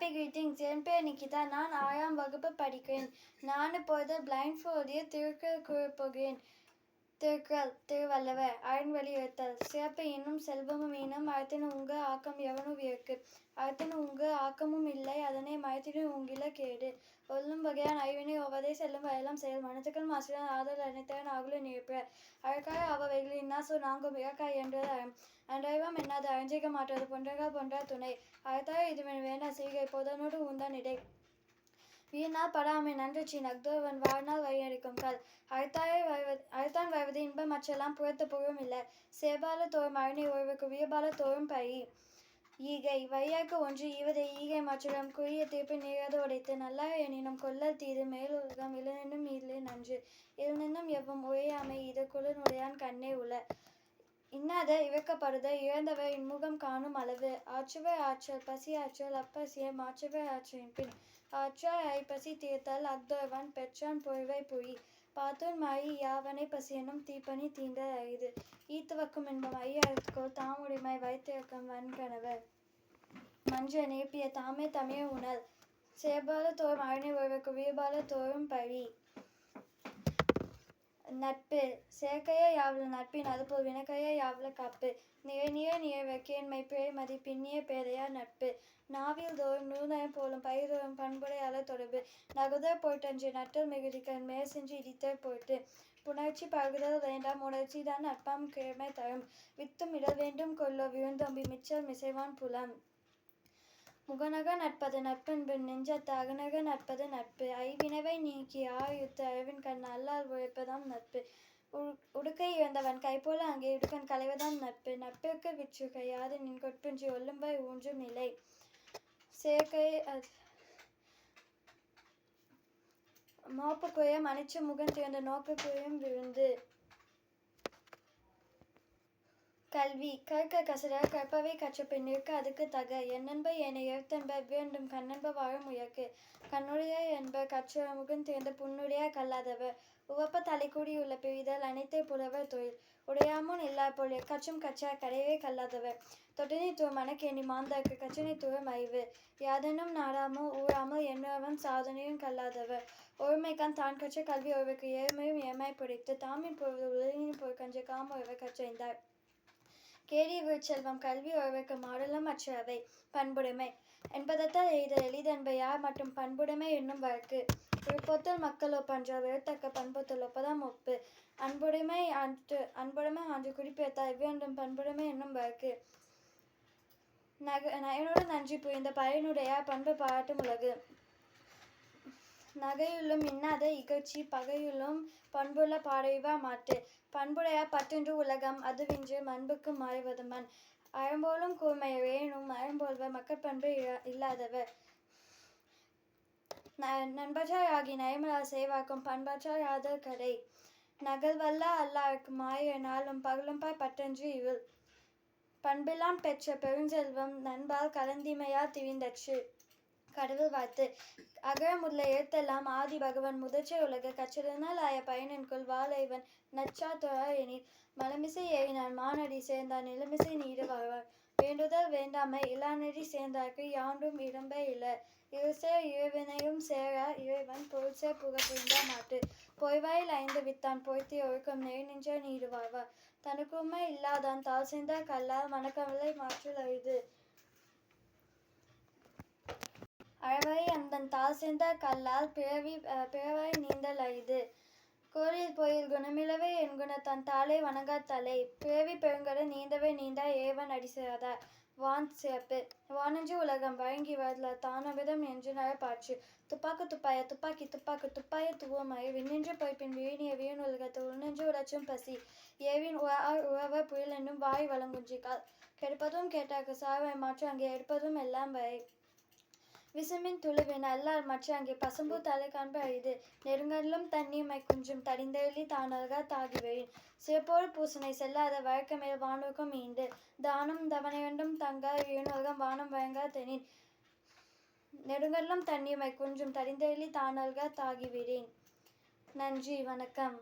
Happy greetings. என் பேர் நிகிதா. நான் 6ஆம் வகுப்பு படிக்கிறேன். நான் இப்பொழுது பிளைண்ட்ஃபோல்டில் திருக்குறள் கூறப் போகிறேன். திருக்குறள் திருவள்ளுவர் அறன்வழி இருத்தல். சிறப்பு இன்னும் செல்வமும் ஈனும் அறத்தின் உங்க ஆக்கம் எவனு வியக்கு. அறத்தின் உங்க ஆக்கமும் இல்லை அதனை மறத்தினும் உங்கில கேடு. ஒல்லும் வகையான் ஐவினை ஒவ்வதை செல்லும் வயலாம் செயல். மனத்துக்கள் மாசிலான் ஆதல் அனைத்தரன் ஆகுல நிற்ப. அறக்காய் அவ்வவைகள் இன்னாசோ நான்கும் இறக்காய் என்றது அறம். அன்றறிவாம் என்னாது அறஞ்செய்க மாற்றது பொன்றகால் பொன்றார் துணை. அறத்தார் இதுவென வேண்டா செய்கை பொதனோடு உந்தான் இடை. வீணால் படாமை நன்றச்சி நஃதொருவன் வாழ்நாள் வழியடிக்கும் கல். அறத்தான் வருவது இன்பம் மற்றெல்லாம் புறத்து புகழும் இல்லை. சேபால தோறும் அரணை ஒருவர்க்கு வீரபால தோறும் பழி. ஈகை வழியார்க்கு ஒன்று ஈவதை ஈகை மற்றவர்தம் குறிய தீர்ப்பு நீராது உடைத்து. நல்லார் எனினும் கொள்ளல் தீது மேலுலகம் இலனினும் ஈதலே நன்று. இருநின்னும் எவ்வும் உரையாமை இது குலன் உடையான் கண்ணே உள. இன்னாத இறக்கப்படுதல் இறந்தவர் இன்முகம் காணும் அளவு. ஆற்றுவர் ஆற்றல் பசி ஆற்றல் அப்பசியை மாற்றுவர் ஆற்றலின் பின். ஆற்றார் ஐப்பசி தீர்த்தல் அஃதொருவன் பெற்றான் பொருவை புரி. பாத்தோன் மாறி யாவனை பசியெனும் தீப்பனி தீண்டல் அரிது. ஈத்துவக்கும் இன்பம் ஐயர்கோல் தாமுடைமை வைத்திறக்கம் வன்கணவர். மன்ற நேர்ப்பிய தாமே தமிழ் உணல். சேபால தோறும் அரணை ஒருவர்க்கு வீரபால தோறும் பழி. நட்பு செயற்கைய யாவல நட்பின் அதுபோல் வினைக்கைய யாவல காப்பு. நிறைநீர நீர்வர் கேண்மை பிறைமதி பின்னிய பேதையார் நட்பு. நாவில் தோறும் நூலயம் போலும் பயிர்தோறும் பண்புடையாளர் தொடர்பு. நகுதற் பொருட்டன்று நட்டல் மிகுதிக்கண் மேற்சென்று இடித்தற் பொருட்டு. புணர்ச்சி பருகுதல் வேண்டாம் உணர்ச்சிதான் நட்பாம் கிழமை தரும். வித்தும் இடல் வேண்டும் கொல்லோ விருந்தோம்பி மிச்சல் மிசைவான் புலம். முகநக நட்பது நட்பென்பு நெஞ்சத்து அகநக நட்பது நட்பு. ஐவினைவை நீக்கி ஆயுத்து அறிவின்கண் அல்லால் உரைப்பதாம் நட்பு. உடுக்கை இழந்தவன் கைபோல அங்கே இடுக்கண் களைவதாம் நட்பு. நட்பிற்கு விற்றுகை யாதெனின் கொட்பின்றி ஒல்லும்பர் ஊன்றும் நிலை. செயற்கை மோப்புக்குரிய மனிச்ச முகன் திறந்த நோக்குக்குரியும் விருந்து. கல்வி கற்க கசடற கற்பவை கற்றபின் நிற்க அதுக்கு தக. எண்ணென்ப ஏனை எழுத்தென்ப இவ்விரண்டும் கண்ணென்ப வாழும் உயர்க்கு. கண்ணுடையார் என்பர் கற்றவர் முகன் திறந்த புண்ணுடையார் கல்லாதவர். உவப்ப தலைக்கூடியுள்ள பிரிதல் அனைத்தே புலவர் தொழில். உடையாமுன் இல்லார் போல் எக்கற்றும் கற்றார் கடையரே கல்லாதவர். தொட்டினைத் தூர மனக்கேணி மாந்தர்க்கு கற்றினைத் தூரம் அறிவு. யாதெனும் நாடாமோ ஊறாமல் எண்ணுறவன் சாதனையுங் கல்லாதவர். ஒருமைக்கான் தான் கற்ற கல்வி ஒருவர்க்கு ஏழ்மையும் ஏமாய்ப் புடைத்து. தாமின் பொருள் உலகினின் பொருட்கஞ்ச காம் ஒருவர் கற்றறிந்தார். கேடில் செல்வம் கல்வி ஒருவர்க்கு மாடலும் மற்ற அவை. பண்புடைமை என்பதத்தால் எய்தல் எளிதென்ப யார் மட்டும் பண்புடைமை என்னும் வழக்கு. விருப்பொத்தல் மக்கள் ஒப்பன்றால் வெறுத்தக்க பண்பொத்தல் ஒப்பதாம் ஒப்பு. அன்புடைமை ஆன்று குடிப்பிறத்தால் இவ்விரண்டும் பண்புடைமை என்னும் வழக்கு. நயனோடு நன்றி புரிந்த பயனுடையார் பண்பு பாராட்டும் உலகு. நகையுள்ளும் இன்னாத இகழ்ச்சி பகையுள்ளும் பண்புள்ள பாடறிவார் மாட்டு. பண்புடையார் பற்றின்று உலகம் அதுவின்று மண்புக்கு மாறுவது மன். அறம்போலும் கூர்மையர் எனினும் அறம்போல்வர் மக்கட்பண்பு இல்லாதவர். நண்பற்றார் ஆகி நயமிலார் செய்வார்க்கும் பண்பற்றார் ஆதல் கடை. நகல்வல்லார் அல்லார்க்கு மாயர் நாளும் பகலும்பார் பற்றன்று இருள். பண்பிலான் பெற்ற பெருஞ்செல்வம் நண்பால் கலந்திமையார் திரிந்தற்று. கடவுள் வாழ்த்து அகர முதல எழுத்தெல்லாம் ஆதி பகவன் முதற்றே உலகு. கற்றதனால் ஆய பயனின்கொள் வாளைவன் நற்றார் தொழார் எனில். மலமிசை ஏறினான் மானடி சேர்ந்தார் நிலமிசை நீடு வாழ்வார். வேண்டுதல் வேண்டாமை இலானடி சேர்ந்தார்க்கு யாண்டும் இடம்ப இல. இருசேர் இருவினையும் சேரார் இறைவன் பொருள்சேர் புகழ்புரிந்தார் மாட்டு. பொய்வாயில் ஐந்து வித்தான் பொய்த்திய ஒழுக்கம் நெறிநின்றார் நீடு வாழ்வார். தனக்குமை இல்லாதான் தாழ் சேர்ந்தார் கல்லால் மனக்கவலை மாற்றல் அரிது. அறவரை அந்தன் தாழ் சேர்ந்தார் கல்லால் பிறவரை நீந்தல் அரிது. கோலில் பொய்யில் குணமிலவே என்குணத் தன் தாளை வணங்காத் தலை. பிறவி பெருங்கடல் நீந்தவர் நீந்தார் இறைவன் அடிசேராதார். வான் சிறப்பு வானென்று உலகம் வழங்கி வருதலார் தானமிர்தம் என்று நரப்பாற்று. துப்பாக்கு துப்பாய துப்பாக்கி துப்பாக்கு துப்பாய துவமறை. விண்ணின்று பொய்ப்பின் விழுனிய வீணுலகத்து உள்நின்று உழற்றும் பசி. ஏவின் உழார் உழவர் புயல் என்னும் வாய் வளங்குன்றிக்கால். கெடுப்பதும் கேட்டார்க்கு சார்வாய் மாற்று அங்கே எடுப்பதும் எல்லாம் வரை. விசும்பின் துளுவின் அல்லால் மற்ற அங்கே பசும்பூ தலை காண்ப அரிது. நெடுங்கடலும் தண்ணீர்மை குன்றும் தடிந்தெழி தானல்காத் தாகிவெறின். சிறப்போடு பூசனை செல்லாத வழக்கமேல் வானோர்க்கும் ஈண்டு. தானம் தவமிரண்டும் தங்கார் வீணுலகம் வானம் வழங்காத் தெனின். நெடுங்கடலும் தண்ணீர்மை குன்றும் தடிந்தெழி தானல்காத் தாகிவிடின். நன்றி வணக்கம்.